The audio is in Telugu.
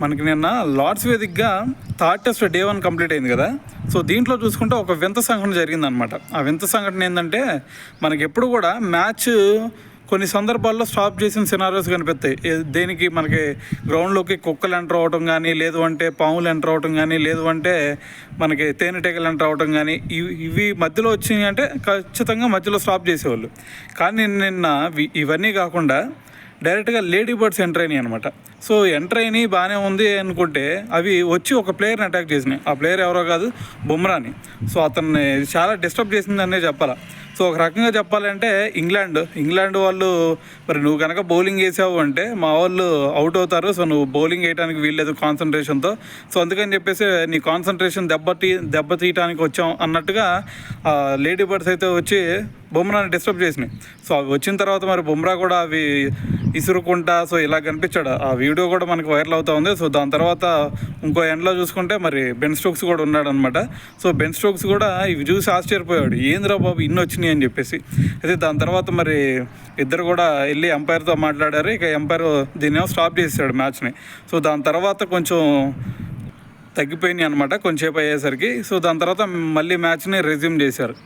మనకి నిన్న లార్డ్స్ వేదికగా థర్డ్ టెస్ట్ డే 1 కంప్లీట్ అయింది కదా. సో దీంట్లో చూసుకుంటే ఒక వింత సంఘటన జరిగిందనమాట. ఆ వింత సంఘటన ఏంటంటే, మనకి ఎప్పుడు కూడా మ్యాచ్ కొన్ని సందర్భాల్లో స్టాప్ చేసిన సినారియోస్ కనిపిస్తాయి. దేనికి మనకి గ్రౌండ్లోకి కుక్కలు ఎంటర్ అవ్వటం కానీ, లేదు అంటే పాములు ఎంటర్ అవ్వటం కానీ, లేదు అంటే మనకి తేనెటీగలు ఎంటర్ అవ్వటం కానీ, ఇవి మధ్యలో వచ్చినాయి అంటే ఖచ్చితంగా మధ్యలో స్టాప్ చేసేవాళ్ళు. కానీ నిన్న ఇవన్నీ కాకుండా డైరెక్ట్గా లేడీ బర్డ్స్ ఎంటర్ అయినాయి అనమాట. సో ఎంటర్ అయినాయి బాగానే ఉంది అనుకుంటే, అవి వచ్చి ఒక ప్లేయర్ని అటాక్ చేసినాయి. ఆ ప్లేయర్ ఎవరో కాదు, బుమ్రాని. సో అతన్ని చాలా డిస్టర్బ్ చేసిందనే చెప్పాలా. సో ఒక రకంగా చెప్పాలంటే ఇంగ్లాండ్ వాళ్ళు, మరి నువ్వు కనుక బౌలింగ్ వేసావు అంటే మా వాళ్ళు అవుట్ అవుతారు. సో నువ్వు బౌలింగ్ వేయడానికి వీల్లేదు కాన్సన్ట్రేషన్తో. సో అందుకని చెప్పేసి నీ కాన్సన్ట్రేషన్ దెబ్బతీయడానికి వచ్చాం అన్నట్టుగా లేడీ బర్డ్స్ అయితే వచ్చి బుమ్రాని డిస్టర్బ్ చేసినాయి. సో అవి వచ్చిన తర్వాత మరి బుమ్రా కూడా అవి ఇసురుకుంటా సో ఇలా కనిపించాడు. ఆ వీడియో కూడా మనకు వైరల్ అవుతూ ఉంది. సో దాని తర్వాత ఇంకో ఎండ్లో చూసుకుంటే మరి బెన్ స్టోక్స్ కూడా ఉన్నాడు అనమాట. సో బెన్ స్టోక్స్ కూడా ఇవి చూసి ఆశ్చర్యపోయాడు, ఏంద్రా బాబు ఇన్ని వచ్చినాయి అని చెప్పేసి. అయితే దాని తర్వాత మరి ఇద్దరు కూడా వెళ్ళి ఎంపైర్తో మాట్లాడారు. ఇక ఎంపైర్ దీన్ని స్టాప్ చేసాడు మ్యాచ్ని. సో దాని తర్వాత కొంచెం తగ్గిపోయినాయి అనమాట కొంచెంసేపు అయ్యేసరికి. సో దాని తర్వాత మళ్ళీ మ్యాచ్ని రెజ్యూమ్ చేశారు.